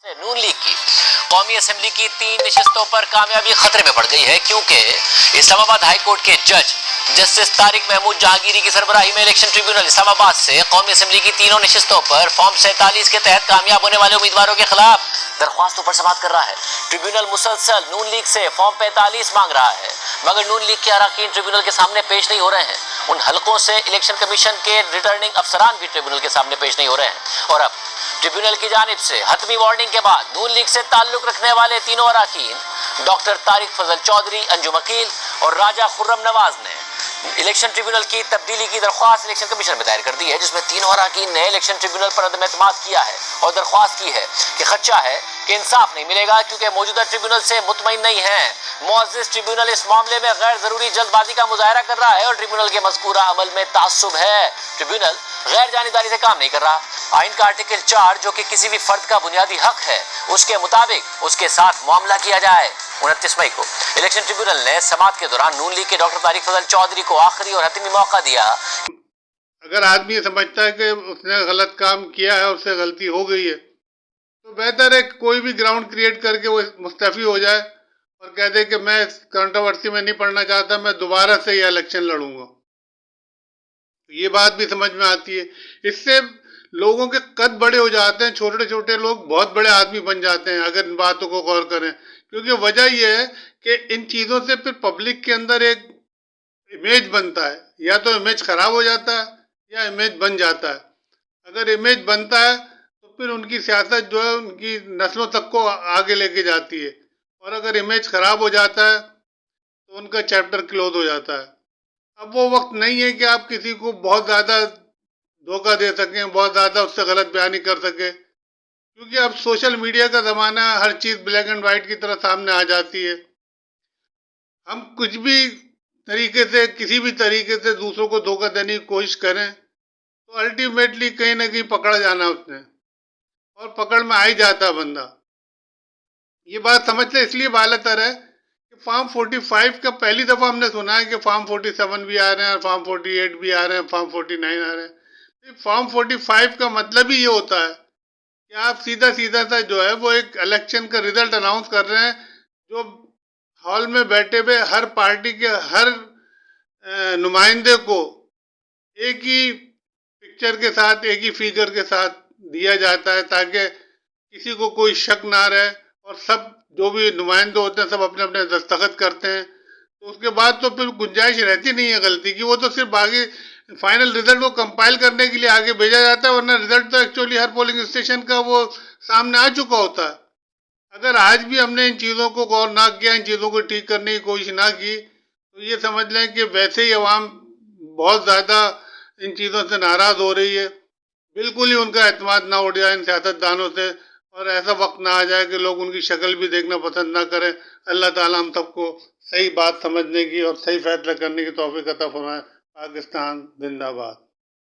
नून league की कौमी assembly की 3 नशिस्तों पर कामयाबी खतरे में पड़ गई है, क्योंकि इस्लामाबाद हाई कोर्ट के जज जस्टिस तारिक महमूद जहांगीरी की सरबराही में इलेक्शन ट्रिब्यूनल इस्लामाबाद से कौमी असेंबली की तीनों नशिस्तों पर फॉर्म 47 के तहत कामयाब होने वाले उम्मीदवारों के खिलाफ दरख्वास्तों पर समाअत कर रहा है। ट्रिब्यूनल मुसलसल नून लीग से फॉर्म 45 मांग रहा है, मगर नून लीग के अरकान ट्रिब्यूनल के सामने पेश नहीं हो रहे हैं। उन हलकों से इलेक्शन कमीशन के रिटर्निंग अफसरान भी ट्रिब्यूनल के सामने पेश नहीं हो रहे हैं। और अब ट्रिब्यूनल की जानिब से हतमी वार्निंग के बाद नून लीग से ताल्लुक रखने वाले तीनों अरकान डॉक्टर तारिक फजल चौधरी, अंजुम अकील और राजा खुर्रम नवाज ने इलेक्शन ट्रिब्यूनल की तब्दीली की दरख्वास्त इलेक्शन कमीशन में दायर कर दी है, जिसमें तीनों अरकान ने इलेक्शन ट्रिब्यूनल पर अदम एतमाद किया है और दरख्वास्त की है कि खदशा है कि इंसाफ नहीं मिलेगा, क्योंकि मौजूदा ट्रिब्यूनल से मुतमईन नहीं है। मुअज़्ज़िज़ ट्रिब्यूनल इस मामले में गैर जरूरी जल्दबाजी का मुजाहरा कर रहा है और ट्रिब्यूनल के मज़कूरा अमल में तासुब है। ट्रिब्यूनल गैर जानिबदारी से काम नहीं कर रहा। आइन का आर्टिकल 4, जो कि किसी भी फर्द का बुनियादी हक है, उसके मुताबिक उसके साथ मामला किया जाए। 29 मई को इलेक्शन ट्रिब्यूनल ने समाअत के दौरान नून लीग के डॉक्टर तारिक फजल चौधरी को आखिरी और हतमी मौका दिया। अगर आदमी समझता है कि उसने गलत काम किया है, उससे गलती हो गई है, तो बेहतर है कि कोई भी ग्राउंड क्रिएट करके वो मुस्तफ़ी हो जाए और कह दे कि मैं इस कंट्रोवर्सी में नहीं पढ़ना चाहता, मैं दोबारा से ये इलेक्शन लड़ूंगा। तो ये बात भी समझ में आती है। इससे लोगों के कद बड़े हो जाते हैं, छोटे छोटे लोग बहुत बड़े आदमी बन जाते हैं अगर इन बातों को गौर करें। क्योंकि वजह यह है कि इन चीज़ों से फिर पब्लिक के अंदर एक इमेज बनता है, या तो इमेज खराब हो जाता है या इमेज बन जाता है। अगर इमेज बनता है तो फिर उनकी सियासत जो है उनकी नस्लों तक को आगे लेके जाती है, और अगर इमेज खराब हो जाता है तो उनका चैप्टर क्लोज हो जाता है। अब वो वक्त नहीं है कि आप किसी को बहुत ज़्यादा धोखा दे सकें, बहुत ज़्यादा उससे गलत बयानी कर सकें, क्योंकि अब सोशल मीडिया का ज़माना है, हर चीज़ ब्लैक एंड वाइट की तरह सामने आ जाती है। हम कुछ भी तरीके से, किसी भी तरीके से दूसरों को धोखा देने की कोशिश करें तो अल्टीमेटली कहीं ना कहीं पकड़ा जाना उसने, और पकड़ में आ ही जाता बंदा। ये बात समझते इसलिए बालातर है कि फॉर्म 45 का पहली दफ़ा हमने सुना है कि फॉर्म 47 भी आ रहे हैं, फॉर्म 48 भी आ रहे हैं, फॉर्म 49 आ रहे हैं। फॉर्म 45 का मतलब ही ये होता है कि आप सीधा सीधा सा जो है वो एक इलेक्शन का रिजल्ट अनाउंस कर रहे हैं, जो हॉल में बैठे हुए हर पार्टी के हर नुमाइंदे को एक ही पिक्चर के साथ, एक ही फिगर के साथ दिया जाता है, ताकि किसी को कोई शक ना रहे, और सब जो भी नुमाइंदे होते हैं सब अपने अपने दस्तखत करते हैं। तो उसके बाद तो फिर गुंजाइश रहती नहीं है गलती की, वो तो सिर्फ आगे फाइनल रिजल्ट को कंपाइल करने के लिए आगे भेजा जाता है, वरना रिजल्ट तो एक्चुअली हर पोलिंग स्टेशन का वो सामने आ चुका होता है। अगर आज भी हमने इन चीज़ों को गौर ना किया, इन चीज़ों को ठीक करने की कोशिश ना की, तो ये समझ लें कि वैसे ही अवाम बहुत ज़्यादा इन चीज़ों से नाराज़ हो रही है। बिल्कुल ही उनका एतमाद ना उठ जाए इन सियासतदानों से, और ऐसा वक्त ना आ जाए कि लोग उनकी शक्ल भी देखना पसंद ना करें। अल्लाह ताला हम सबको सही बात समझने की और सही फैसला करने की तौफीक अता फरमाए। पाकिस्तान जिंदाबाद।